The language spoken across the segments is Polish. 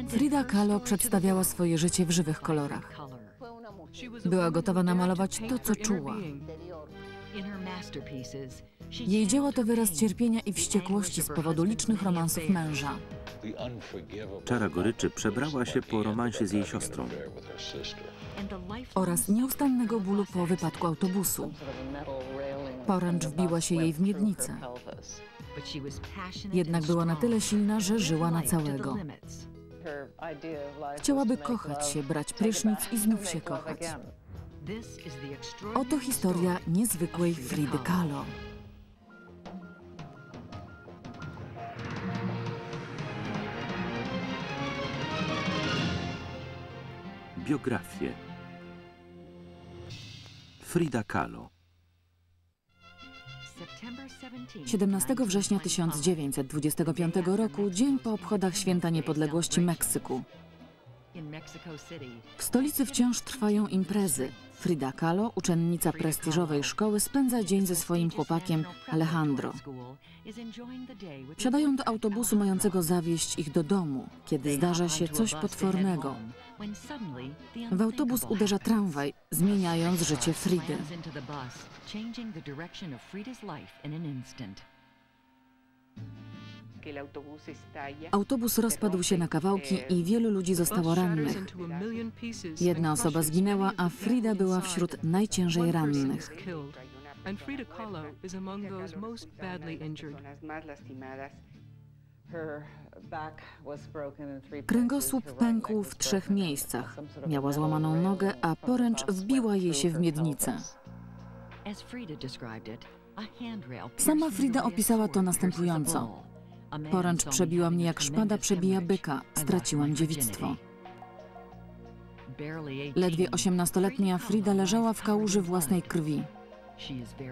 Frida Kahlo przedstawiała swoje życie w żywych kolorach. Była gotowa namalować to, co czuła. Jej dzieło to wyraz cierpienia i wściekłości z powodu licznych romansów męża. Czara goryczy przebrała się po romansie z jej siostrą. Oraz nieustannego bólu po wypadku autobusu. Poręcz wbiła się jej w miednicę. Jednak była na tyle silna, że żyła na całego. Chciałaby kochać się, brać prysznic i znów się kochać. Oto historia niezwykłej Fridy Kahlo. Biografie. Frida Kahlo. 17 września 1925 roku, dzień po obchodach Święta Niepodległości Meksyku. W stolicy wciąż trwają imprezy. Frida Kahlo, uczennica prestiżowej szkoły, spędza dzień ze swoim chłopakiem Alejandro. Wsiadają do autobusu mającego zawieźć ich do domu, kiedy zdarza się coś potwornego. W autobus uderza tramwaj, zmieniając życie Fridy. Autobus rozpadł się na kawałki i wielu ludzi zostało rannych. Jedna osoba zginęła, a Frida była wśród najciężej rannych. Kręgosłup pękł w 3 miejscach. Miała złamaną nogę, a poręcz wbiła jej się w miednicę. Sama Frida opisała to następująco. Poręcz przebiła mnie jak szpada przebija byka. Straciłam dziewictwo. Ledwie 18-letnia Frida leżała w kałuży własnej krwi.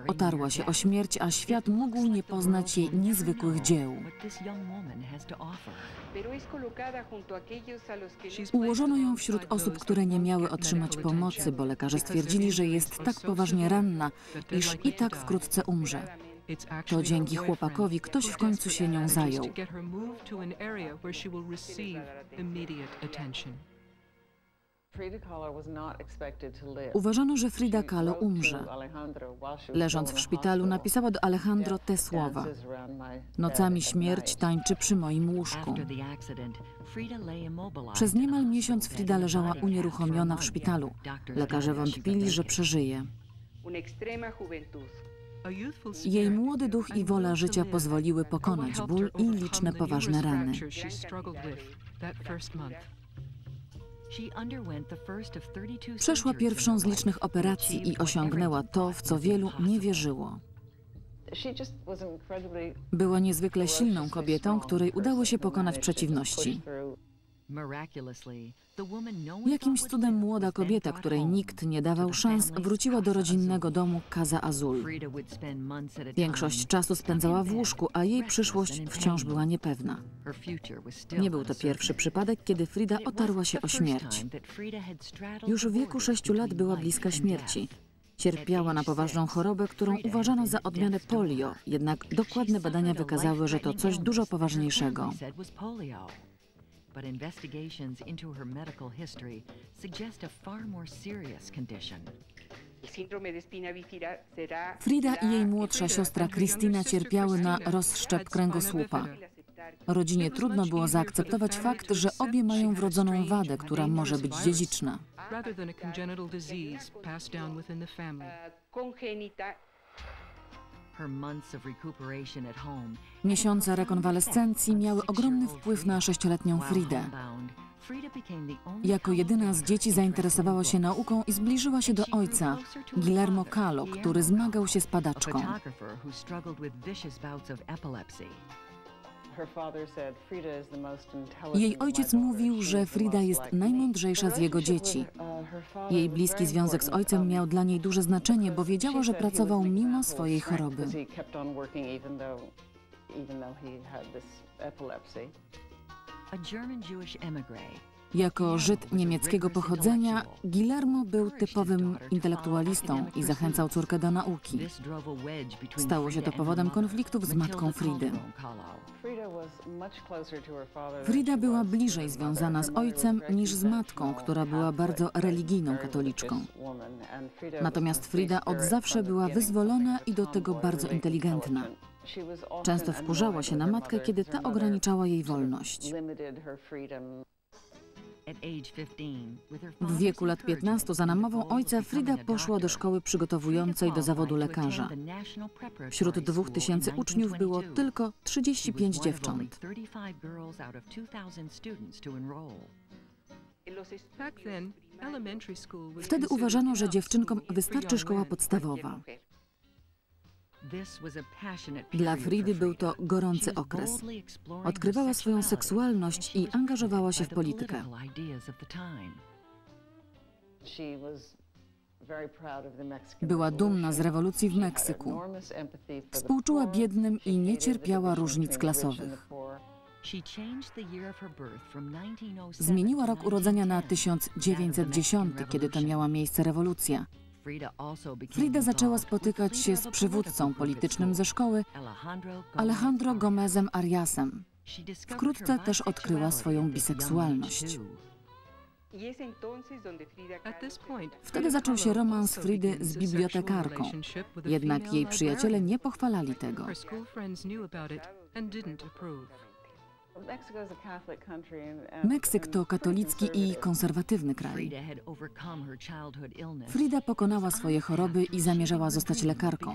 Otarła się o śmierć, a świat mógł nie poznać jej niezwykłych dzieł. Ułożono ją wśród osób, które nie miały otrzymać pomocy, bo lekarze stwierdzili, że jest tak poważnie ranna, iż i tak wkrótce umrze. To dzięki chłopakowi ktoś w końcu się nią zajął. Uważano, że Frida Kahlo umrze. Leżąc w szpitalu, napisała do Alejandro te słowa: nocami śmierć tańczy przy moim łóżku. Przez niemal miesiąc Frida leżała unieruchomiona w szpitalu. Lekarze wątpili, że przeżyje. Jej młody duch i wola życia pozwoliły pokonać ból i liczne poważne rany. Przeszła pierwszą z licznych operacji i osiągnęła to, w co wielu nie wierzyło. Była niezwykle silną kobietą, której udało się pokonać przeciwności. Jakimś cudem młoda kobieta, której nikt nie dawał szans, wróciła do rodzinnego domu Casa Azul. Większość czasu spędzała w łóżku, a jej przyszłość wciąż była niepewna. Nie był to pierwszy przypadek, kiedy Frida otarła się o śmierć. Już w wieku 6 lat była bliska śmierci. Cierpiała na poważną chorobę, którą uważano za odmianę polio, jednak dokładne badania wykazały, że to coś dużo poważniejszego. But investigations into her medical history suggest a far more serious condition. Frida i jej młodsza siostra Cristina cierpiały na rozszczep kręgosłupa. Rodzinie trudno było zaakceptować fakt, że obie mają wrodzoną wadę, która może być dziedziczna. Miesiące rekonwalescencji miały ogromny wpływ na 6-letnią Fridę. Jako jedyna z dzieci zainteresowała się nauką i zbliżyła się do ojca, Guillermo Kahlo, który zmagał się z padaczką. Jej ojciec mówił, że Frida jest najmądrzejsza z jego dzieci. Jej bliski związek z ojcem miał dla niej duże znaczenie, bo wiedziała, że pracował mimo swojej choroby. Jako Żyd niemieckiego pochodzenia, Guillermo był typowym intelektualistą i zachęcał córkę do nauki. Stało się to powodem konfliktów z matką Fridy. Frida była bliżej związana z ojcem niż z matką, która była bardzo religijną katoliczką. Natomiast Frida od zawsze była wyzwolona i do tego bardzo inteligentna. Często wkurzała się na matkę, kiedy ta ograniczała jej wolność. W wieku lat 15 za namową ojca Frida poszła do szkoły przygotowującej do zawodu lekarza. Wśród 2000 uczniów było tylko 35 dziewcząt. Wtedy uważano, że dziewczynkom wystarczy szkoła podstawowa. Dla Fridy był to gorący okres. Odkrywała swoją seksualność i angażowała się w politykę. Była dumna z rewolucji w Meksyku. Współczuła biednym i nie cierpiała różnic klasowych. Zmieniła rok urodzenia na 1910, kiedy to miała miejsce rewolucja. Frida zaczęła spotykać się z przywódcą politycznym ze szkoły, Alejandro Gomezem Ariasem. Wkrótce też odkryła swoją biseksualność. Wtedy zaczął się romans Fridy z bibliotekarką, jednak jej przyjaciele nie pochwalali tego. Meksyk to katolicki i konserwatywny kraj. Frida pokonała swoje choroby i zamierzała zostać lekarką.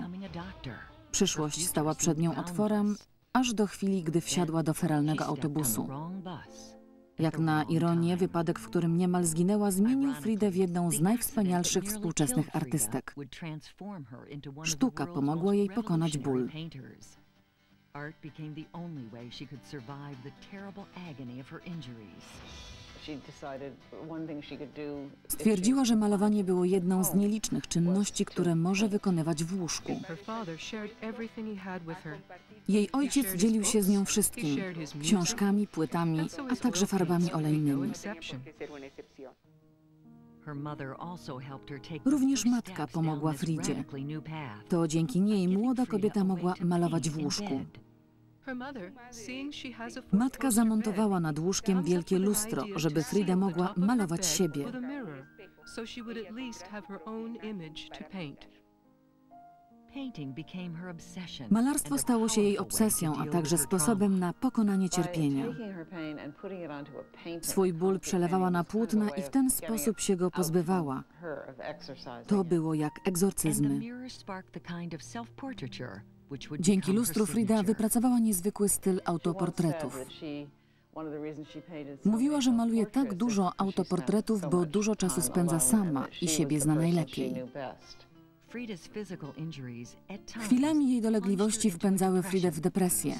Przyszłość stała przed nią otworem, aż do chwili, gdy wsiadła do feralnego autobusu. Jak na ironię, wypadek, w którym niemal zginęła, zmienił Fridę w jedną z najwspanialszych współczesnych artystek. Sztuka pomogła jej pokonać ból. Art became the only way she could survive the terrible agony of her injuries. Stwierdziła, że malowanie było jedną z nielicznych czynności, które może wykonywać w łóżku. Jej ojciec dzielił się z nią wszystkim: książkami, płytami, a także farbami olejnymi. Również matka pomogła Fridzie. To dzięki niej młoda kobieta mogła malować w łóżku. Matka zamontowała nad łóżkiem wielkie lustro, żeby Frida mogła malować siebie. Malarstwo stało się jej obsesją, a także sposobem na pokonanie cierpienia. Swój ból przelewała na płótna i w ten sposób się go pozbywała. To było jak egzorcyzmy. Dzięki lustru Frida wypracowała niezwykły styl autoportretów. Mówiła, że maluje tak dużo autoportretów, bo dużo czasu spędza sama i siebie zna najlepiej. Chwilami jej dolegliwości wpędzały Fridę w depresję,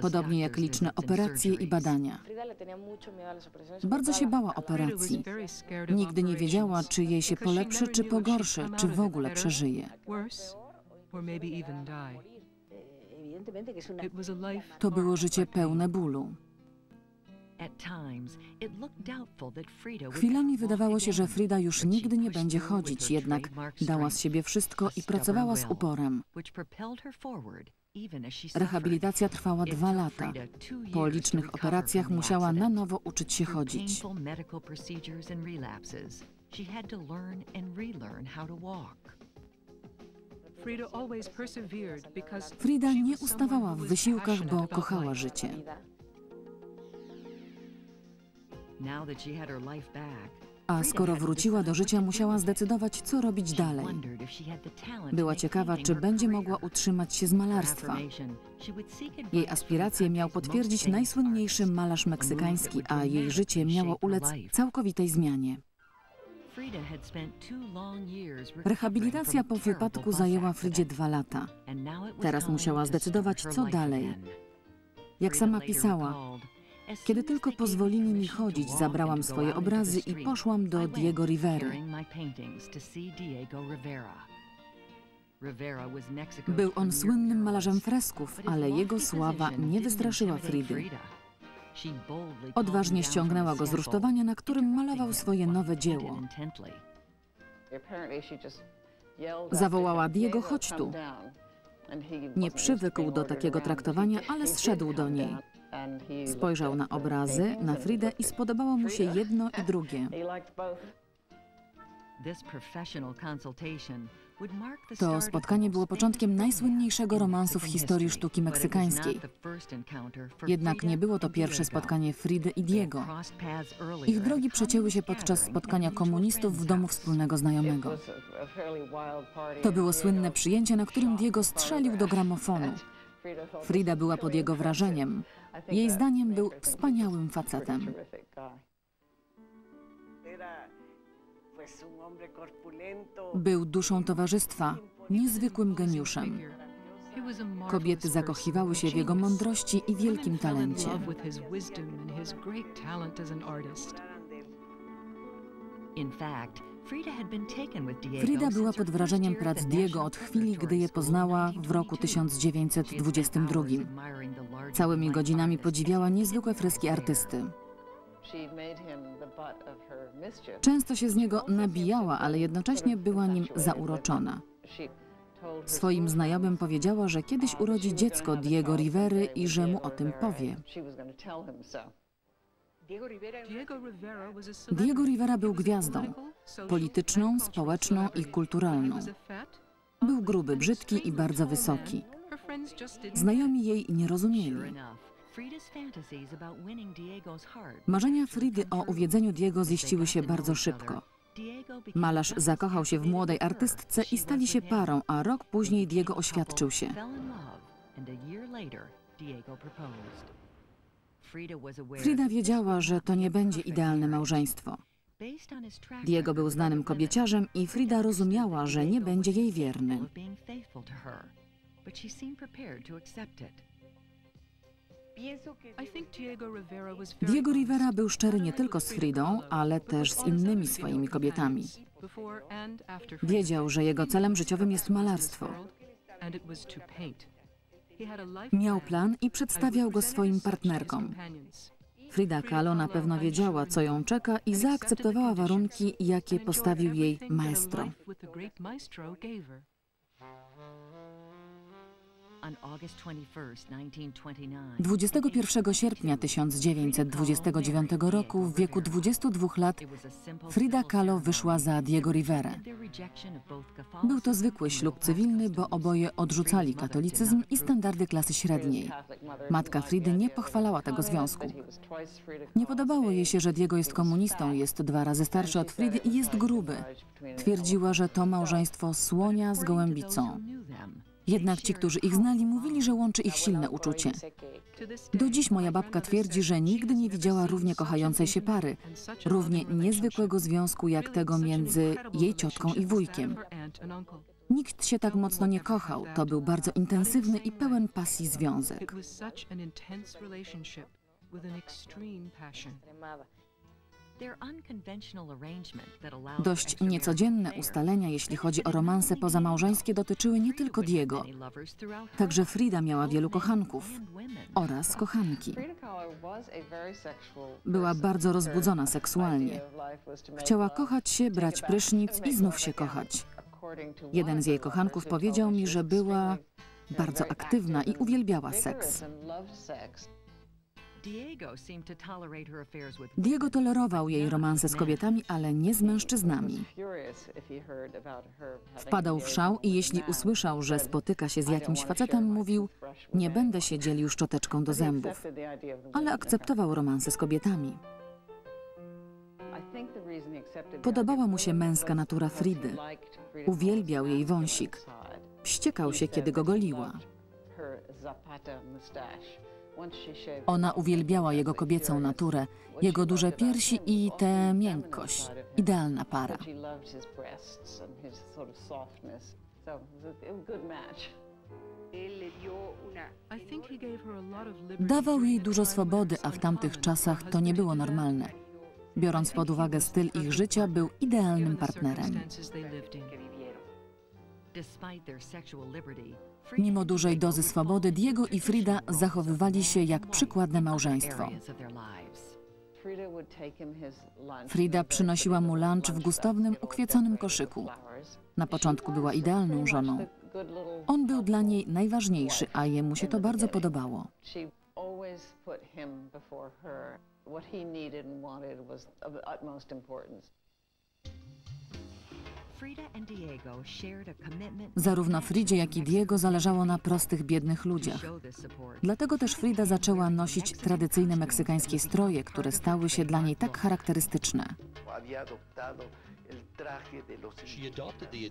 podobnie jak liczne operacje i badania. Bardzo się bała operacji. Nigdy nie wiedziała, czy jej się polepszy, czy pogorszy, czy w ogóle przeżyje. To było życie pełne bólu. Chwilami wydawało się, że Frida już nigdy nie będzie chodzić, jednak dała z siebie wszystko i pracowała z uporem. Rehabilitacja trwała 2 lata. Po licznych operacjach musiała na nowo uczyć się chodzić. Frida nie ustawała w wysiłkach, bo kochała życie. A skoro wróciła do życia, musiała zdecydować, co robić dalej. Była ciekawa, czy będzie mogła utrzymać się z malarstwa. Jej aspiracje miał potwierdzić najsłynniejszy malarz meksykański, a jej życie miało ulec całkowitej zmianie. Rehabilitacja po wypadku zajęła Fridzie 2 lata. Teraz musiała zdecydować, co dalej. Jak sama pisała: kiedy tylko pozwolili mi chodzić, zabrałam swoje obrazy i poszłam do Diego Rivery. Był on słynnym malarzem fresków, ale jego sława nie wystraszyła Fridy. Odważnie ściągnęła go z rusztowania, na którym malował swoje nowe dzieło. Zawołała: Diego, chodź tu. Nie przywykł do takiego traktowania, ale zszedł do niej. Spojrzał na obrazy, na Fridę i spodobało mu się jedno i drugie. To spotkanie było początkiem najsłynniejszego romansu w historii sztuki meksykańskiej. Jednak nie było to pierwsze spotkanie Fridy i Diego. Ich drogi przecięły się podczas spotkania komunistów w domu wspólnego znajomego. To było słynne przyjęcie, na którym Diego strzelił do gramofonu. Frida była pod jego wrażeniem. Jej zdaniem był wspaniałym facetem. Był duszą towarzystwa, niezwykłym geniuszem. Kobiety zakochiwały się w jego mądrości i wielkim talencie. Frida była pod wrażeniem prac Diego od chwili, gdy je poznała w roku 1922. Całymi godzinami podziwiała niezwykłe freski artysty. Często się z niego nabijała, ale jednocześnie była nim zauroczona. Swoim znajomym powiedziała, że kiedyś urodzi dziecko Diego Rivery i że mu o tym powie. Diego Rivera był gwiazdą polityczną, społeczną i kulturalną. Był gruby, brzydki i bardzo wysoki. Znajomi jej nie rozumieli. Marzenia Fridy o uwiedzeniu Diego ziściły się bardzo szybko. Malarz zakochał się w młodej artystce i stali się parą, a rok później Diego oświadczył się. Frida wiedziała, że to nie będzie idealne małżeństwo. Diego był znanym kobieciarzem i Frida rozumiała, że nie będzie jej wierny. Diego Rivera był szczery nie tylko z Fridą, ale też z innymi swoimi kobietami. Wiedział, że jego celem życiowym jest malarstwo. Miał plan i przedstawiał go swoim partnerkom. Frida Kahlo na pewno wiedziała, co ją czeka i zaakceptowała warunki, jakie postawił jej maestro. 21 sierpnia 1929 roku, w wieku 22 lat, Frida Kahlo wyszła za Diego Riverę. Był to zwykły ślub cywilny, bo oboje odrzucali katolicyzm i standardy klasy średniej. Matka Fridy nie pochwalała tego związku. Nie podobało jej się, że Diego jest komunistą, jest 2 razy starszy od Fridy i jest gruby. Twierdziła, że to małżeństwo słonia z gołębicą. Jednak ci, którzy ich znali, mówili, że łączy ich silne uczucie. Do dziś moja babka twierdzi, że nigdy nie widziała równie kochającej się pary, równie niezwykłego związku jak tego między jej ciotką i wujkiem. Nikt się tak mocno nie kochał, to był bardzo intensywny i pełen pasji związek. Dość niecodzienne ustalenia, jeśli chodzi o romanse pozamałżeńskie, dotyczyły nie tylko Diego. Także Frida miała wielu kochanków oraz kochanki. Była bardzo rozbudzona seksualnie. Chciała kochać się, brać prysznic i znów się kochać. Jeden z jej kochanków powiedział mi, że była bardzo aktywna i uwielbiała seks. Diego tolerował jej romanse z kobietami, ale nie z mężczyznami. Wpadał w szał i jeśli usłyszał, że spotyka się z jakimś facetem, mówił: nie będę się dzielił szczoteczką do zębów. Ale akceptował romanse z kobietami. Podobała mu się męska natura Fridy. Uwielbiał jej wąsik. Wściekał się, kiedy go goliła. Ona uwielbiała jego kobiecą naturę, jego duże piersi i tę miękkość. Idealna para. Dawał jej dużo swobody, a w tamtych czasach to nie było normalne. Biorąc pod uwagę styl ich życia, był idealnym partnerem. Mimo dużej dozy swobody, Diego i Frida zachowywali się jak przykładne małżeństwo. Frida przynosiła mu lunch w gustownym, ukwieczonym koszyku. Na początku była idealną żoną. On był dla niej najważniejszy, a jemu się to bardzo podobało. Zarówno Fridzie, jak i Diego zależało na prostych, biednych ludziach. Dlatego też Frida zaczęła nosić tradycyjne meksykańskie stroje, które stały się dla niej tak charakterystyczne.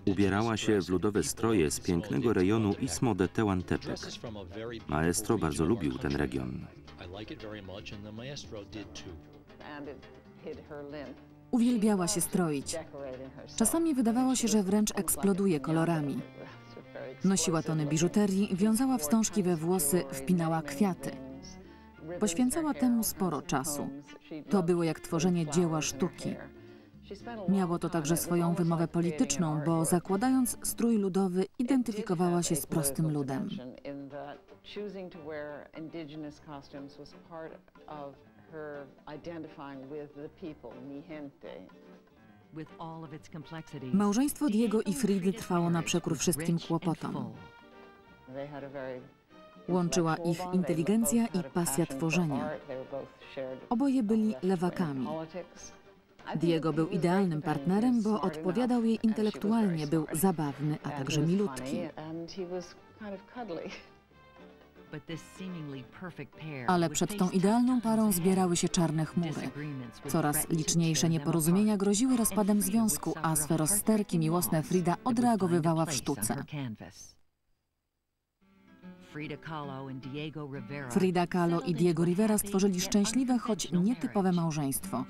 Ubierała się w ludowe stroje z pięknego rejonu Istmo de Tehuantepec. Maestro bardzo lubił ten region. Uwielbiała się stroić. Czasami wydawało się, że wręcz eksploduje kolorami. Nosiła tony biżuterii, wiązała wstążki we włosy, wpinała kwiaty. Poświęcała temu sporo czasu. To było jak tworzenie dzieła sztuki. Miało to także swoją wymowę polityczną, bo zakładając strój ludowy, identyfikowała się z prostym ludem. Małżeństwo Diego i Fridy trwało na przekór wszystkim kłopotom. Łączyła ich inteligencja i pasja tworzenia. Oboje byli lewakami. Diego był idealnym partnerem, bo odpowiadał jej intelektualnie, był zabawny, a także milutki. Ale przed tą idealną parą zbierały się czarne chmury. Coraz liczniejsze nieporozumienia groziły rozpadem związku, a swe rozsterki miłosne Frida odreagowywała w sztuce. Frida Kahlo i Diego Rivera stworzyli szczęśliwe, choć nietypowe małżeństwo.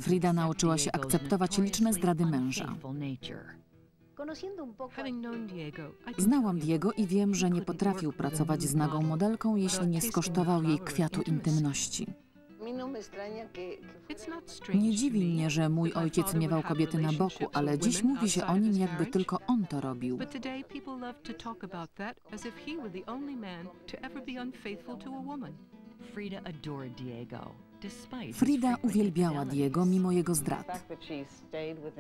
Frida nauczyła się akceptować liczne zdrady męża. Znałam Diego i wiem, że nie potrafił pracować z nagą modelką, jeśli nie skosztował jej kwiatu intymności. Nie dziwi mnie, że mój ojciec miewał kobiety na boku, ale dziś mówi się o nim, jakby tylko on to robił. Frida uwielbiała Diego mimo jego zdrad.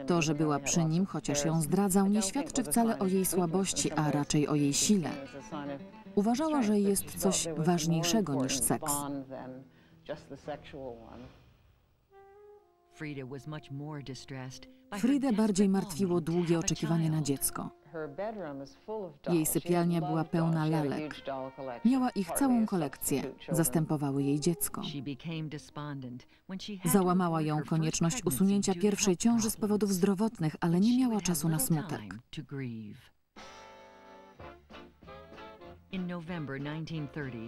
To, że była przy nim, chociaż ją zdradzał, nie świadczy wcale o jej słabości, a raczej o jej sile. Uważała, że jest coś ważniejszego niż seks. Fridę bardziej martwiło długie oczekiwanie na dziecko. Jej sypialnia była pełna lalek. Miała ich całą kolekcję. Zastępowały jej dziecko. Załamała ją konieczność usunięcia pierwszej ciąży z powodów zdrowotnych, ale nie miała czasu na smutek.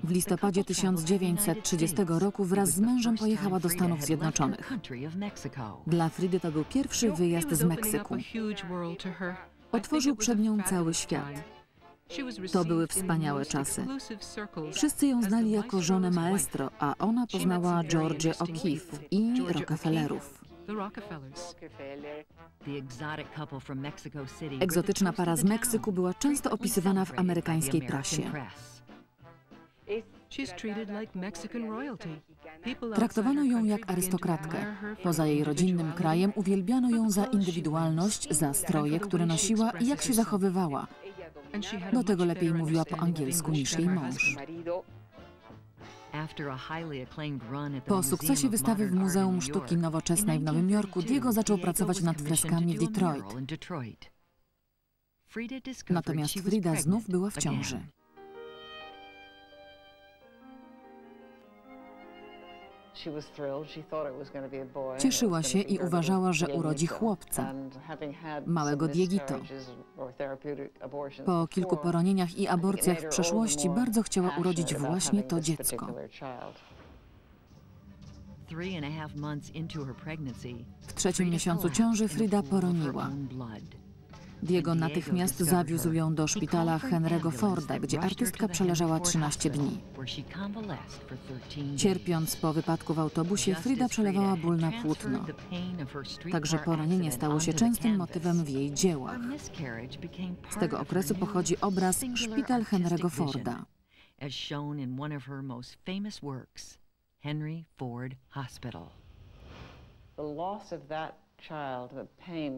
W listopadzie 1930 roku wraz z mężem pojechała do Stanów Zjednoczonych. Dla Fridy to był pierwszy wyjazd z Meksyku. Otworzył przed nią cały świat. To były wspaniałe czasy. Wszyscy ją znali jako żonę maestro, a ona poznała Georgię O'Keeffe i Rockefellerów. Egzotyczna para z Meksyku była często opisywana w amerykańskiej prasie. Traktowano ją jak arystokratkę. Poza jej rodzinnym krajem uwielbiano ją za indywidualność, za stroje, które nosiła i jak się zachowywała. Do tego lepiej mówiła po angielsku niż jej mąż. Po sukcesie wystawy w Muzeum Sztuki Nowoczesnej w Nowym Jorku, Diego zaczął pracować nad freskami w Detroit. Natomiast Frida znów była w ciąży. Cieszyła się i uważała, że urodzi chłopca, małego Dieguito. Po kilku poronieniach i aborcjach w przeszłości bardzo chciała urodzić właśnie to dziecko. W 3. miesiącu ciąży Frida poroniła. Diego natychmiast zawiózł ją do szpitala Henry'ego Forda, gdzie artystka przeleżała 13 dni. Cierpiąc po wypadku w autobusie, Frida przelewała ból na płótno. Także poronienie stało się częstym motywem w jej dziełach. Z tego okresu pochodzi obraz Szpital Henry'ego Forda. Henry Ford Hospital.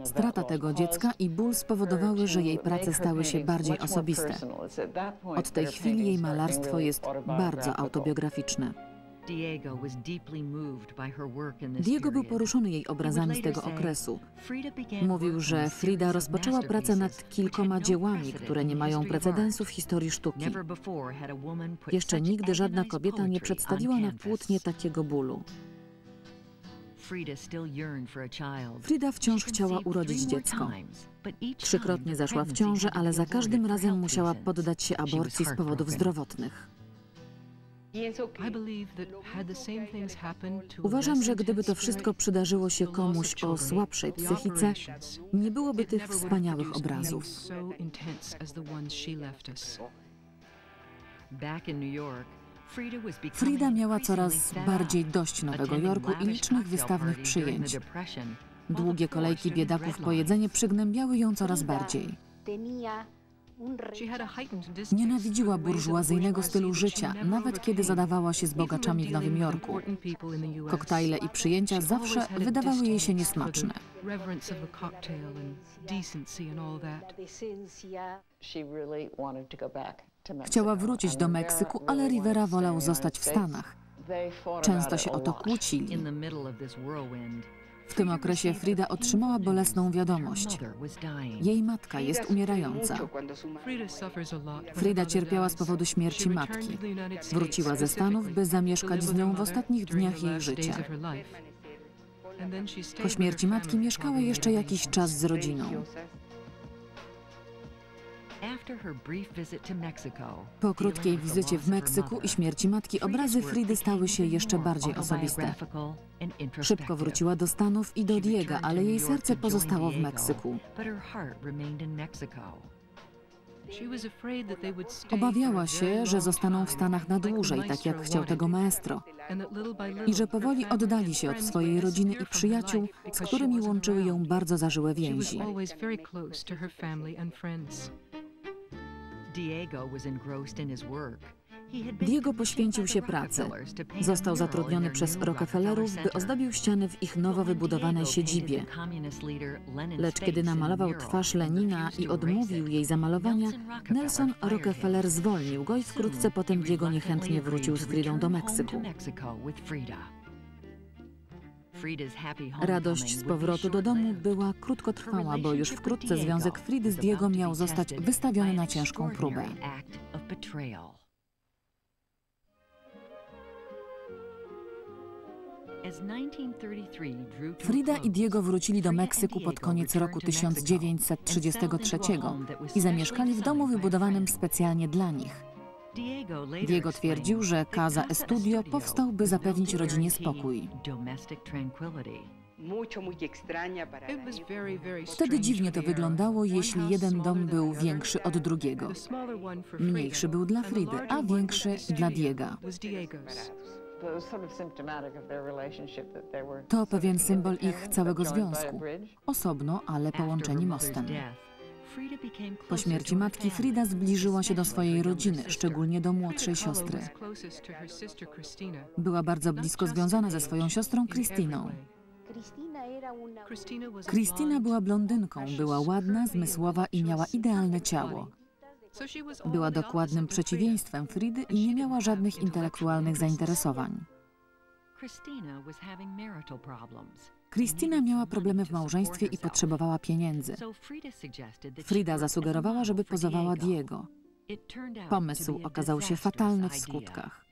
Strata tego dziecka i ból spowodowały, że jej prace stały się bardziej osobiste. Od tej chwili jej malarstwo jest bardzo autobiograficzne. Diego był poruszony jej obrazami z tego okresu. Mówił, że Frida rozpoczęła pracę nad kilkoma dziełami, które nie mają precedensu w historii sztuki. Jeszcze nigdy żadna kobieta nie przedstawiła na płótnie takiego bólu. Frida wciąż chciała urodzić dziecko. Trzykrotnie zaszła w ciążę, ale za każdym razem musiała poddać się aborcji z powodów zdrowotnych. Uważam, że gdyby to wszystko przydarzyło się komuś o słabszej psychice, nie byłoby tych wspaniałych obrazów. Frida miała coraz bardziej dość Nowego Jorku i licznych wystawnych przyjęć. Długie kolejki biedaków po jedzenie przygnębiały ją coraz bardziej. Nienawidziła burżuazyjnego stylu życia, nawet kiedy zadawała się z bogaczami w Nowym Jorku. Koktajle i przyjęcia zawsze wydawały jej się niesmaczne. Chciała wrócić do Meksyku, ale Rivera wolał zostać w Stanach. Często się o to kłócili. W tym okresie Frida otrzymała bolesną wiadomość. Jej matka jest umierająca. Frida cierpiała z powodu śmierci matki. Wróciła ze Stanów, by zamieszkać z nią w ostatnich dniach jej życia. Po śmierci matki mieszkała jeszcze jakiś czas z rodziną. Po krótkiej wizycie w Meksyku i śmierci matki obrazy Fridy stały się jeszcze bardziej osobiste. Szybko wróciła do Stanów i do Diego, ale jej serce pozostało w Meksyku. Obawiała się, że zostaną w Stanach na dłużej, tak jak chciał tego maestro, i że powoli oddali się od swojej rodziny i przyjaciół, z którymi łączyły ją bardzo zażyłe więzi. Diego poświęcił się pracy. Został zatrudniony przez Rockefellerów, by ozdobił ściany w ich nowo wybudowanej siedzibie. Lecz kiedy namalował twarz Lenina i odmówił jej zamalowania, Nelson Rockefeller zwolnił go i wkrótce potem Diego niechętnie wrócił z Fridą do Meksyku. Radość z powrotu do domu była krótkotrwała, bo już wkrótce związek Fridy z Diego miał zostać wystawiony na ciężką próbę. Frida i Diego wrócili do Meksyku pod koniec roku 1933 i zamieszkali w domu wybudowanym specjalnie dla nich. Diego twierdził, że Casa Estudio powstał, by zapewnić rodzinie spokój. Wtedy dziwnie to wyglądało, jeśli jeden dom był większy od drugiego. Mniejszy był dla Fridy, a większy dla Diego. To pewien symbol ich całego związku. Osobno, ale połączeni mostem. Po śmierci matki Frida zbliżyła się do swojej rodziny, szczególnie do młodszej siostry. Była bardzo blisko związana ze swoją siostrą Christiną. Christina była blondynką, była ładna, zmysłowa i miała idealne ciało. Była dokładnym przeciwieństwem Fridy i nie miała żadnych intelektualnych zainteresowań. Christina miała problemy w małżeństwie i potrzebowała pieniędzy. Frida zasugerowała, żeby pozowała Diego. Pomysł okazał się fatalny w skutkach.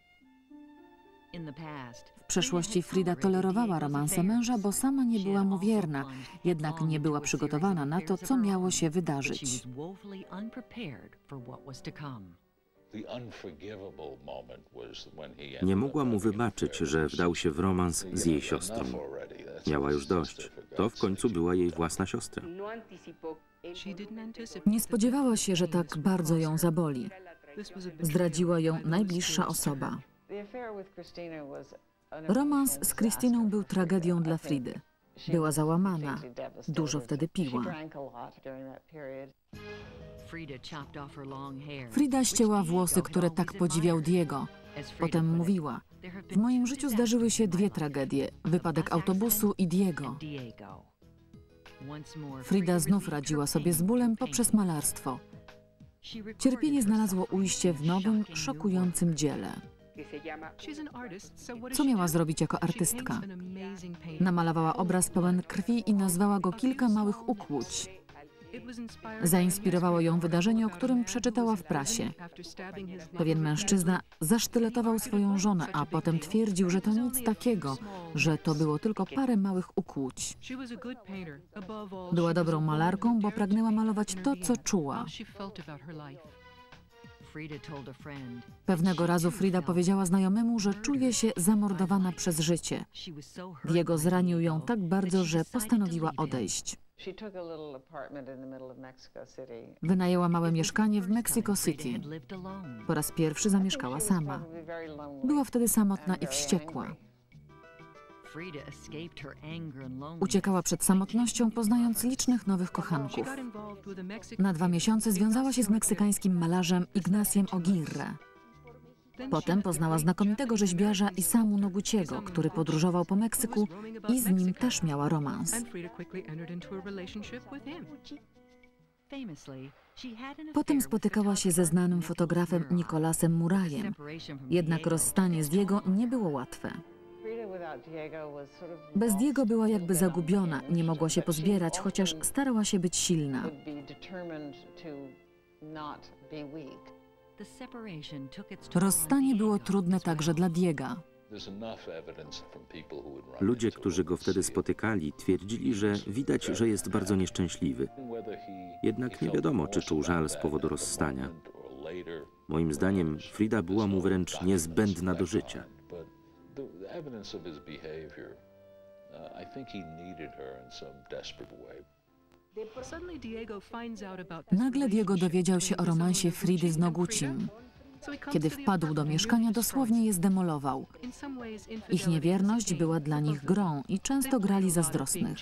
W przeszłości Frida tolerowała romanse męża, bo sama nie była mu wierna, jednak nie była przygotowana na to, co miało się wydarzyć. Nie mogła mu wybaczyć, że wdał się w romans z jej siostrą. Miała już dość. To w końcu była jej własna siostra. Nie spodziewała się, że tak bardzo ją zaboli. Zdradziła ją najbliższa osoba. Romans z Christiną był tragedią dla Fridy. Była załamana. Dużo wtedy piła. Frida ścięła włosy, które tak podziwiał Diego. Potem mówiła: w moim życiu zdarzyły się dwie tragedie. Wypadek autobusu i Diego. Frida znów radziła sobie z bólem poprzez malarstwo. Cierpienie znalazło ujście w nowym, szokującym dziele. Co miała zrobić jako artystka? Namalowała obraz pełen krwi i nazwała go Kilka małych ukłuć. Zainspirowało ją wydarzenie, o którym przeczytała w prasie. Pewien mężczyzna zasztyletował swoją żonę, a potem twierdził, że to nic takiego, że to było tylko parę małych ukłuć. Była dobrą malarką, bo pragnęła malować to, co czuła. Pewnego razu Frida powiedziała znajomemu, że czuje się zamordowana przez życie. Diego zranił ją tak bardzo, że postanowiła odejść. Wynajęła małe mieszkanie w Mexico City. Po raz pierwszy zamieszkała sama. Była wtedy samotna i wściekła. Uciekała przed samotnością, poznając licznych nowych kochanków. Na 2 miesiące związała się z meksykańskim malarzem Ignaciem Aguirre. Potem poznała znakomitego rzeźbiarza Isamu Noguciego, który podróżował po Meksyku i z nim też miała romans. Potem spotykała się ze znanym fotografem Nicolasem Murajem. Jednak rozstanie z Diego nie było łatwe. Bez Diego była jakby zagubiona, nie mogła się pozbierać, chociaż starała się być silna. Rozstanie było trudne także dla Diega. Ludzie, którzy go wtedy spotykali, twierdzili, że widać, że jest bardzo nieszczęśliwy. Jednak nie wiadomo, czy czuł żal z powodu rozstania. Moim zdaniem Frida była mu wręcz niezbędna do życia. Nagle Diego dowiedział się o romansie Fridy z Nogucim. Kiedy wpadł do mieszkania, dosłownie je zdemolował. Ich niewierność była dla nich grą i często grali zazdrosnych.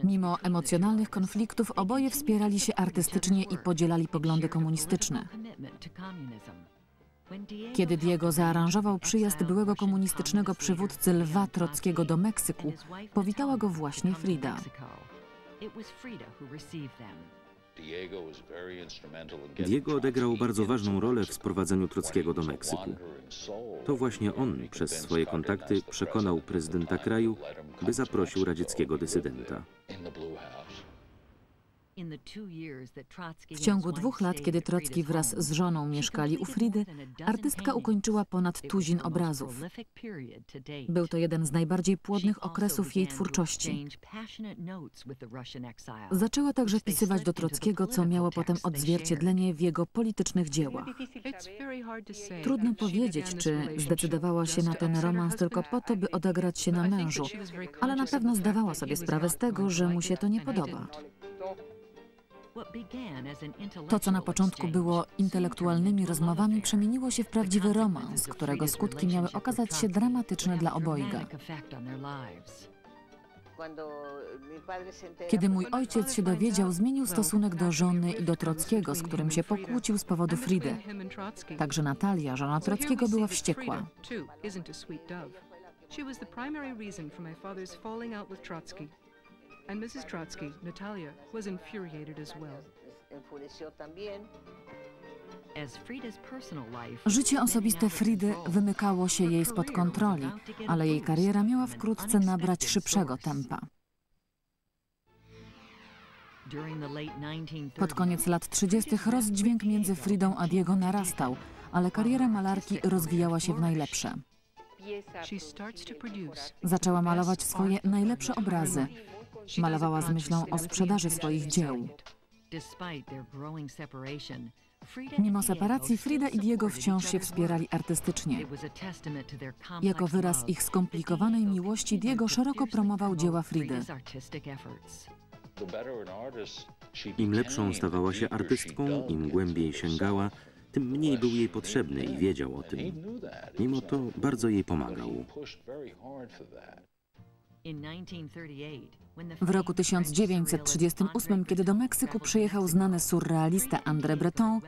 Mimo emocjonalnych konfliktów oboje wspierali się artystycznie i podzielali poglądy komunistyczne. Kiedy Diego zaaranżował przyjazd byłego komunistycznego przywódcy Lwa Trockiego do Meksyku, powitała go właśnie Frida. Diego odegrał bardzo ważną rolę w sprowadzeniu Trockiego do Meksyku. To właśnie on przez swoje kontakty przekonał prezydenta kraju, by zaprosił radzieckiego dysydenta. W ciągu 2 lat, kiedy Trocki wraz z żoną mieszkali u Fridy, artystka ukończyła ponad tuzin obrazów. Był to jeden z najbardziej płodnych okresów jej twórczości. Zaczęła także pisywać do Trockiego, co miało potem odzwierciedlenie w jego politycznych dziełach. Trudno powiedzieć, czy zdecydowała się na ten romans tylko po to, by odegrać się na mężu, ale na pewno zdawała sobie sprawę z tego, że mu się to nie podoba. To, co na początku było intelektualnymi rozmowami, przemieniło się w prawdziwy romans, którego skutki miały okazać się dramatyczne dla obojga. Kiedy mój ojciec się dowiedział, zmienił stosunek do żony i do Trockiego, z którym się pokłócił z powodu Fridy. Także Natalia, żona Trockiego, była wściekła. And Mrs. Trotsky, Natalia, was infuriated as well. Życie osobiste Fridy wymykało się jej spod kontroli, ale jej kariera miała wkrótce nabrać szybszego tempa. Pod koniec lat 30. rozdźwięk między Fridą a Diego narastał, ale kariera malarki rozwijała się w najlepsze. Zaczęła malować swoje najlepsze obrazy. Malowała z myślą o sprzedaży swoich dzieł. Mimo separacji Frida i Diego wciąż się wspierali artystycznie. Jako wyraz ich skomplikowanej miłości Diego szeroko promował dzieła Fridy. Im lepszą stawała się artystką, im głębiej sięgała, tym mniej był jej potrzebny i wiedział o tym. Mimo to bardzo jej pomagał. W roku 1938, kiedy do Meksyku przyjechał znany surrealista André Breton,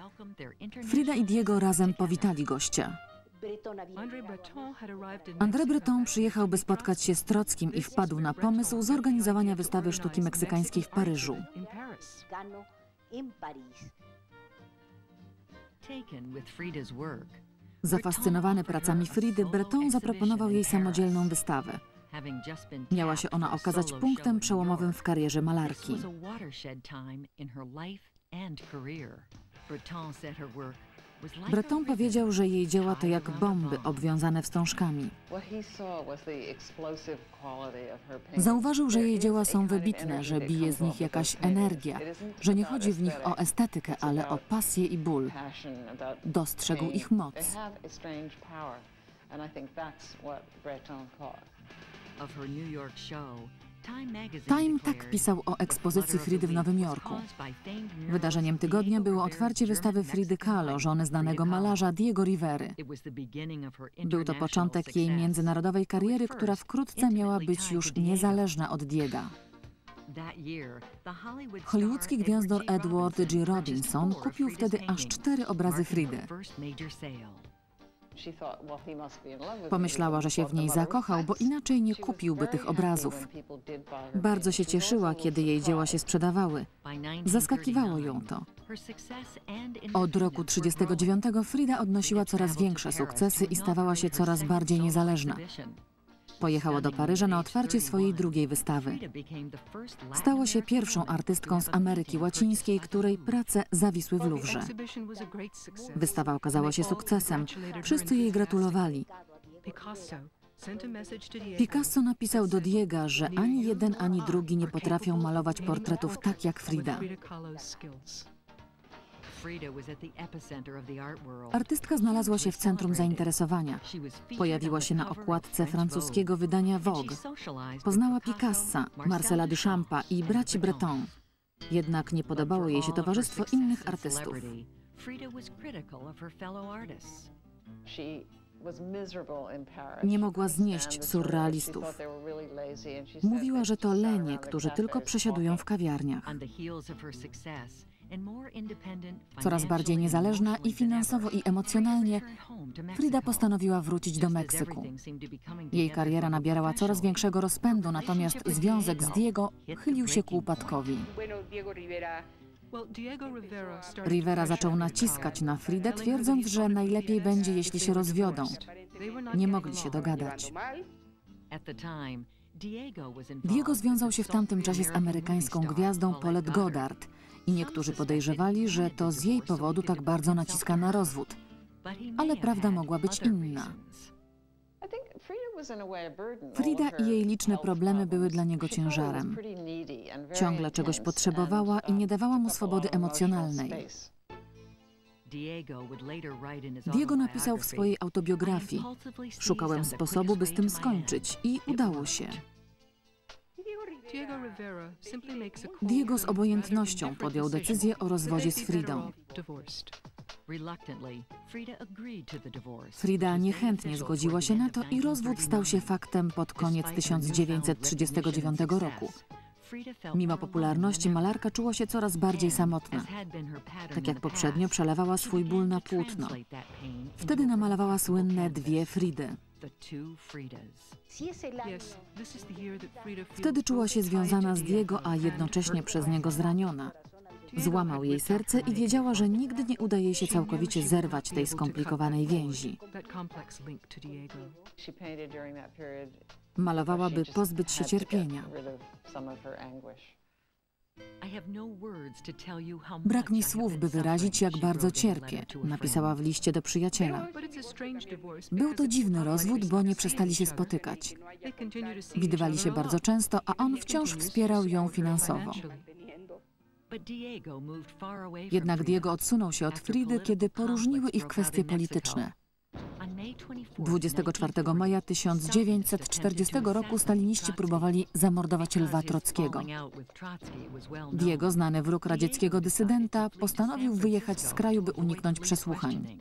Frida i Diego razem powitali gościa. André Breton przyjechał, by spotkać się z Trockim i wpadł na pomysł zorganizowania wystawy sztuki meksykańskiej w Paryżu. Zafascynowany pracami Fridy, Breton zaproponował jej samodzielną wystawę. Miała się ona okazać punktem przełomowym w karierze malarki. Breton powiedział, że jej dzieła to jak bomby obwiązane wstążkami. Zauważył, że jej dzieła są wybitne, że bije z nich jakaś energia, że nie chodzi w nich o estetykę, ale o pasję i ból. Dostrzegł ich moc. Time tak pisał o ekspozycji Fridy w Nowym Jorku. Wydarzeniem tygodnia było otwarcie wystawy Fridy Kahlo, żony znanego malarza Diego Rivery. Był to początek jej międzynarodowej kariery, która wkrótce miała być już niezależna od Diega. Hollywoodzki gwiazdor Edward G. Robinson kupił wtedy aż 4 obrazy Fridy. Pomyślała, że się w niej zakochał, bo inaczej nie kupiłby tych obrazów. Bardzo się cieszyła, kiedy jej dzieła się sprzedawały. Zaskakiwało ją to. Od roku 1939 Frida odnosiła coraz większe sukcesy i stawała się coraz bardziej niezależna. Pojechała do Paryża na otwarcie swojej drugiej wystawy. Stała się pierwszą artystką z Ameryki Łacińskiej, której prace zawisły w Louvre. Wystawa okazała się sukcesem. Wszyscy jej gratulowali. Picasso napisał do Diega, że ani jeden, ani drugi nie potrafią malować portretów tak jak Frida. Artystka znalazła się w centrum zainteresowania. Pojawiła się na okładce francuskiego wydania Vogue. Poznała Picassa, Marcela Duchampa i braci Breton. Jednak nie podobało jej się towarzystwo innych artystów. Nie mogła znieść surrealistów. Mówiła, że to lenie, którzy tylko przesiadują w kawiarniach. Coraz bardziej niezależna i finansowo, i emocjonalnie, Frida postanowiła wrócić do Meksyku. Jej kariera nabierała coraz większego rozpędu, natomiast związek z Diego chylił się ku upadkowi. Rivera zaczął naciskać na Fridę, twierdząc, że najlepiej będzie, jeśli się rozwiodą. Nie mogli się dogadać. Diego związał się w tamtym czasie z amerykańską gwiazdą Paulette Goddard i niektórzy podejrzewali, że to z jej powodu tak bardzo naciska na rozwód. Ale prawda mogła być inna. Frida i jej liczne problemy były dla niego ciężarem. Ciągle czegoś potrzebowała i nie dawała mu swobody emocjonalnej. Diego napisał w swojej autobiografii: szukałem sposobu, by z tym skończyć, i udało się. Diego z obojętnością podjął decyzję o rozwodzie z Fridą. Frida niechętnie zgodziła się na to i rozwód stał się faktem pod koniec 1939 roku. Mimo popularności malarka czuła się coraz bardziej samotna. Tak jak poprzednio przelewała swój ból na płótno. Wtedy namalowała słynne 2 Fridy. Wtedy czuła się związana z Diego, a jednocześnie przez niego zraniona. Złamał jej serce i wiedziała, że nigdy nie uda jej się całkowicie zerwać tej skomplikowanej więzi. Malowała, by pozbyć się cierpienia. Brak mi słów, by wyrazić, jak bardzo cierpię, napisała w liście do przyjaciela. Był to dziwny rozwód, bo nie przestali się spotykać. Widywali się bardzo często, a on wciąż wspierał ją finansowo. Jednak Diego odsunął się od Fridy, kiedy poróżniły ich kwestie polityczne. 24 maja 1940 roku staliniści próbowali zamordować Lwa Trockiego. Diego, znany wróg radzieckiego dysydenta, postanowił wyjechać z kraju, by uniknąć przesłuchań.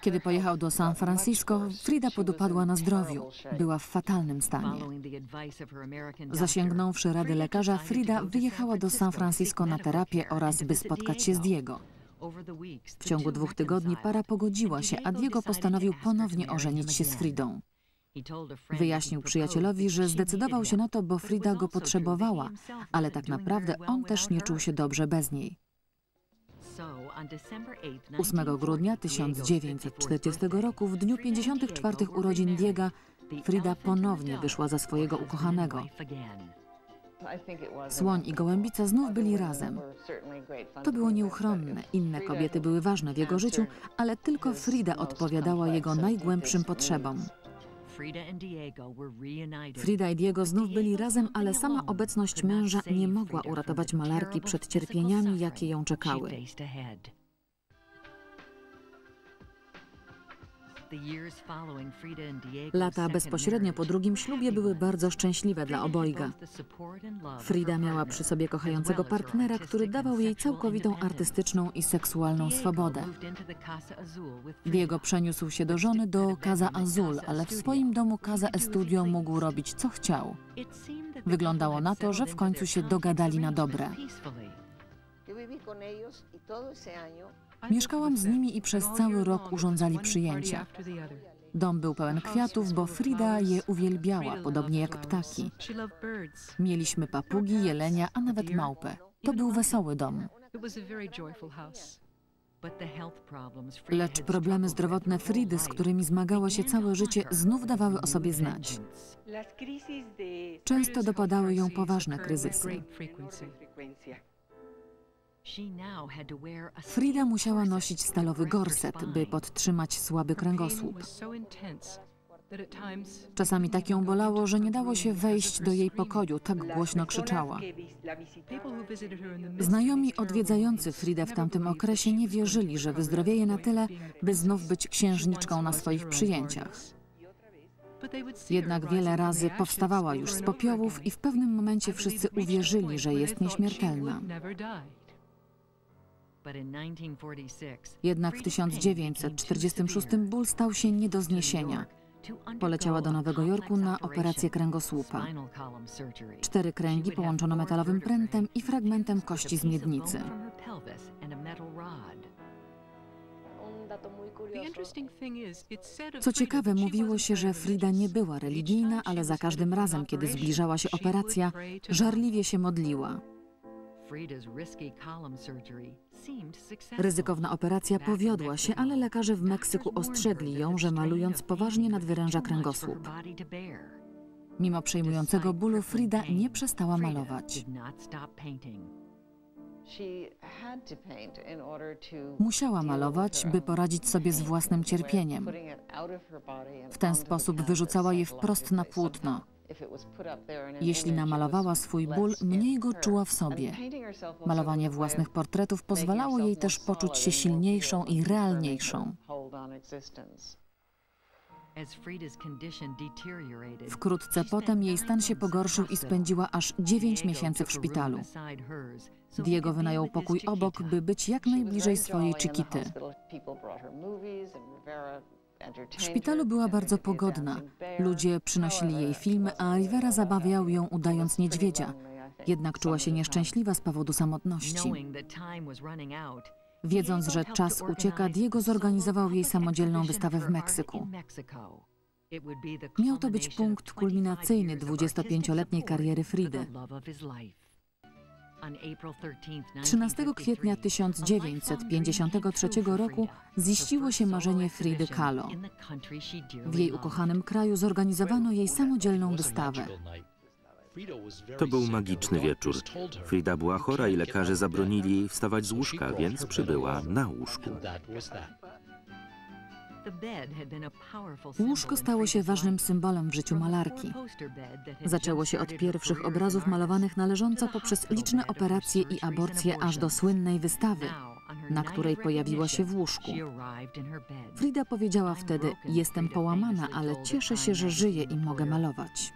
Kiedy pojechał do San Francisco, Frida podupadła na zdrowiu. Była w fatalnym stanie. Zasięgnąwszy rady lekarza, Frida wyjechała do San Francisco na terapię oraz by spotkać się z Diego. W ciągu 2 tygodni para pogodziła się, a Diego postanowił ponownie ożenić się z Fridą. Wyjaśnił przyjacielowi, że zdecydował się na to, bo Frida go potrzebowała, ale tak naprawdę on też nie czuł się dobrze bez niej. 8 grudnia 1940 roku, w dniu 54 urodzin Diega, Frida ponownie wyszła za swojego ukochanego. Słoń i gołębica znów byli razem. To było nieuchronne. Inne kobiety były ważne w jego życiu, ale tylko Frida odpowiadała jego najgłębszym potrzebom. Frida i Diego znów byli razem, ale sama obecność męża nie mogła uratować malarki przed cierpieniami, jakie ją czekały. Lata bezpośrednio po drugim ślubie były bardzo szczęśliwe dla obojga. Frida miała przy sobie kochającego partnera, który dawał jej całkowitą artystyczną i seksualną swobodę. Diego przeniósł się do żony do Casa Azul, ale w swoim domu Casa Estudio mógł robić co chciał. Wyglądało na to, że w końcu się dogadali na dobre. Mieszkałam z nimi i przez cały rok urządzali przyjęcia. Dom był pełen kwiatów, bo Frida je uwielbiała, podobnie jak ptaki. Mieliśmy papugi, jelenia, a nawet małpę. To był wesoły dom. Lecz problemy zdrowotne Fridy, z którymi zmagała się całe życie, znów dawały o sobie znać. Często dopadały ją poważne kryzysy. Frida musiała nosić stalowy gorset, by podtrzymać słaby kręgosłup. Czasami tak ją bolało, że nie dało się wejść do jej pokoju, tak głośno krzyczała. Znajomi odwiedzający Fridę w tamtym okresie nie wierzyli, że wyzdrowieje na tyle, by znów być księżniczką na swoich przyjęciach. Jednak wiele razy powstawała już z popiołów i w pewnym momencie wszyscy uwierzyli, że jest nieśmiertelna. Jednak w 1946 ból stał się nie do zniesienia. Poleciała do Nowego Jorku na operację kręgosłupa. 4 kręgi połączono metalowym prętem i fragmentem kości z miednicy. Co ciekawe, mówiło się, że Frida nie była religijna, ale za każdym razem, kiedy zbliżała się operacja, żarliwie się modliła. Ryzykowna operacja powiodła się, ale lekarze w Meksyku ostrzegli ją, że malując poważnie nadwyręża kręgosłup. Mimo przejmującego bólu, Frida nie przestała malować. Musiała malować, by poradzić sobie z własnym cierpieniem. W ten sposób wyrzucała je wprost na płótno. Jeśli namalowała swój ból, mniej go czuła w sobie. Malowanie własnych portretów pozwalało jej też poczuć się silniejszą i realniejszą. Wkrótce potem jej stan się pogorszył i spędziła aż 9 miesięcy w szpitalu. Diego wynajął pokój obok, by być jak najbliżej swojej Chiquity. W szpitalu była bardzo pogodna. Ludzie przynosili jej filmy, a Rivera zabawiał ją, udając niedźwiedzia. Jednak czuła się nieszczęśliwa z powodu samotności. Wiedząc, że czas ucieka, Diego zorganizował jej samodzielną wystawę w Meksyku. Miał to być punkt kulminacyjny 25-letniej kariery Fridy. 13 kwietnia 1953 roku ziściło się marzenie Fridy Kahlo. W jej ukochanym kraju zorganizowano jej samodzielną wystawę. To był magiczny wieczór. Frida była chora i lekarze zabronili jej wstawać z łóżka, więc przybyła na łóżku. Łóżko stało się ważnym symbolem w życiu malarki. Zaczęło się od pierwszych obrazów malowanych należąco poprzez liczne operacje i aborcje aż do słynnej wystawy, na której pojawiła się w łóżku. Frida powiedziała wtedy: jestem połamana, ale cieszę się, że żyję i mogę malować.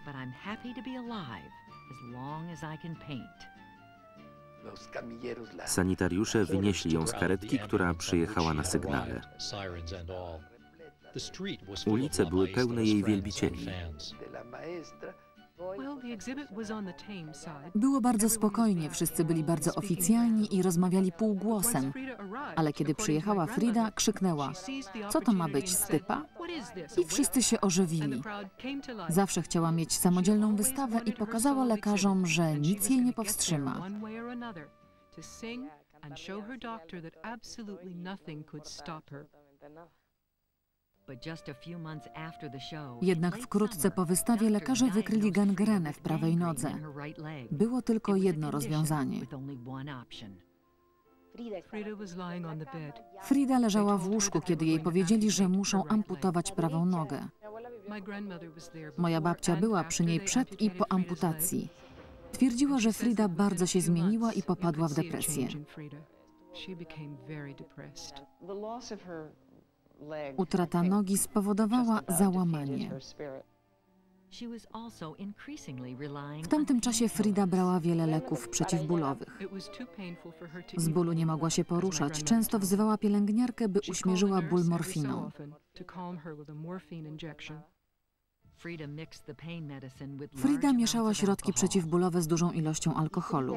Sanitariusze wynieśli ją z karetki, która przyjechała na sygnale. Ulice były pełne jej wielbicieli. Było bardzo spokojnie, wszyscy byli bardzo oficjalni i rozmawiali półgłosem, ale kiedy przyjechała Frida, krzyknęła: co to ma być, stypa? I wszyscy się ożywili. Zawsze chciała mieć samodzielną wystawę i pokazała lekarzom, że nic jej nie powstrzyma. Jednak wkrótce po wystawie lekarze wykryli gangrenę w prawej nodze. Było tylko jedno rozwiązanie. Frida leżała w łóżku, kiedy jej powiedzieli, że muszą amputować prawą nogę. Moja babcia była przy niej przed i po amputacji. Twierdziła, że Frida bardzo się zmieniła i popadła w depresję. Utrata nogi spowodowała załamanie. W tamtym czasie Frida brała wiele leków przeciwbólowych. Z bólu nie mogła się poruszać. Często wzywała pielęgniarkę, by uśmierzyła ból morfiną. Frida mieszała środki przeciwbólowe z dużą ilością alkoholu.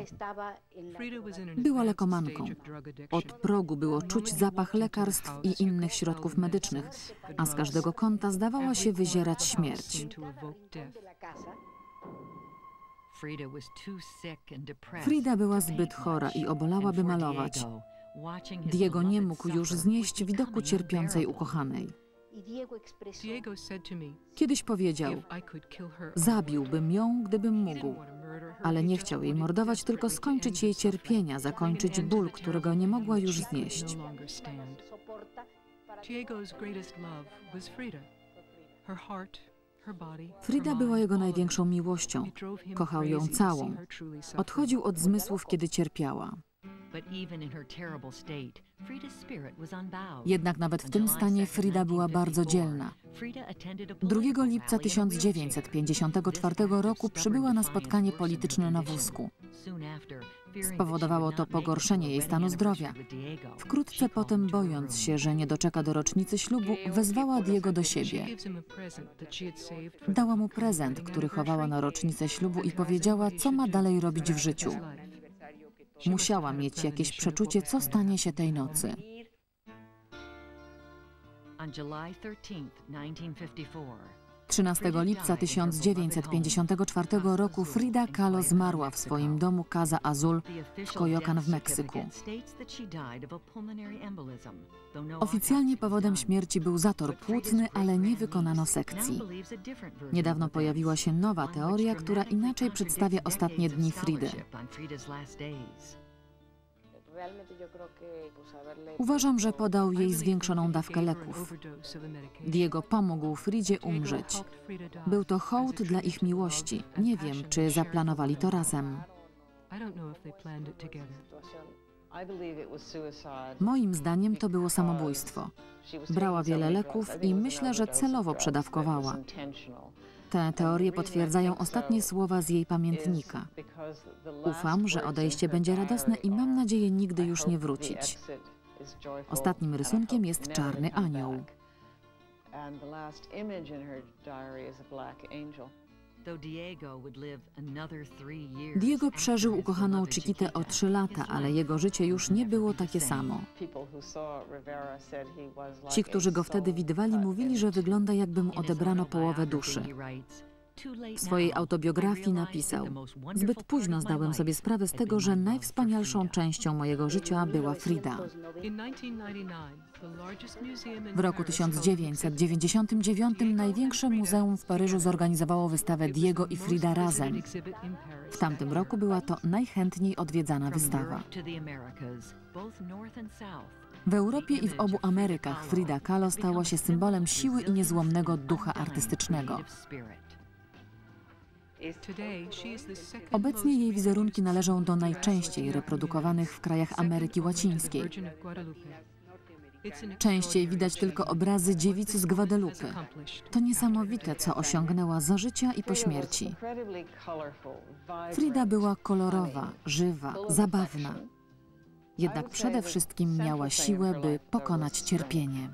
Była lekomanką. Od progu było czuć zapach lekarstw i innych środków medycznych, a z każdego kąta zdawała się wyzierać śmierć. Frida była zbyt chora i obolała, by malować. Diego nie mógł już znieść widoku cierpiącej ukochanej. Kiedyś powiedział: zabiłbym ją, gdybym mógł, ale nie chciał jej mordować, tylko skończyć jej cierpienia, zakończyć ból, którego nie mogła już znieść. Frida była jego największą miłością. Kochał ją całą. Odchodził od zmysłów, kiedy cierpiała. Jednak nawet w tym stanie Frida była bardzo dzielna. 2 lipca 1954 roku przybyła na spotkanie polityczne na wózku. Spowodowało to pogorszenie jej stanu zdrowia. Wkrótce potem, bojąc się, że nie doczeka do rocznicy ślubu, wezwała Diego do siebie. Dała mu prezent, który chowała na rocznicę ślubu, i powiedziała, co ma dalej robić w życiu. Musiała mieć jakieś przeczucie, co stanie się tej nocy. 13 lipca 1954 roku Frida Kahlo zmarła w swoim domu Casa Azul w Coyoacán w Meksyku. Oficjalnie powodem śmierci był zator płucny, ale nie wykonano sekcji. Niedawno pojawiła się nowa teoria, która inaczej przedstawia ostatnie dni Fridy. Uważam, że podał jej zwiększoną dawkę leków. Diego pomógł Fridzie umrzeć. Był to hołd dla ich miłości. Nie wiem, czy zaplanowali to razem. Moim zdaniem to było samobójstwo. Brała wiele leków i myślę, że celowo przedawkowała. Te teorie potwierdzają ostatnie słowa z jej pamiętnika. Ufam, że odejście będzie radosne i mam nadzieję nigdy już nie wrócić. Ostatnim rysunkiem jest czarny anioł. Diego przeżył ukochaną Chiquitę o 3 lata, ale jego życie już nie było takie samo. Ci, którzy go wtedy widywali, mówili, że wygląda, jakby mu odebrano połowę duszy. W swojej autobiografii napisał: zbyt późno zdałem sobie sprawę z tego, że najwspanialszą częścią mojego życia była Frida. W roku 1999 największe muzeum w Paryżu zorganizowało wystawę Diego i Frida razem. W tamtym roku była to najchętniej odwiedzana wystawa. W Europie i w obu Amerykach Frida Kahlo stała się symbolem siły i niezłomnego ducha artystycznego. Obecnie jej wizerunki należą do najczęściej reprodukowanych w krajach Ameryki Łacińskiej. Częściej widać tylko obrazy dziewicy z Gwadelupy. To niesamowite, co osiągnęła za życia i po śmierci. Frida była kolorowa, żywa, zabawna. Jednak przede wszystkim miała siłę, by pokonać cierpienie.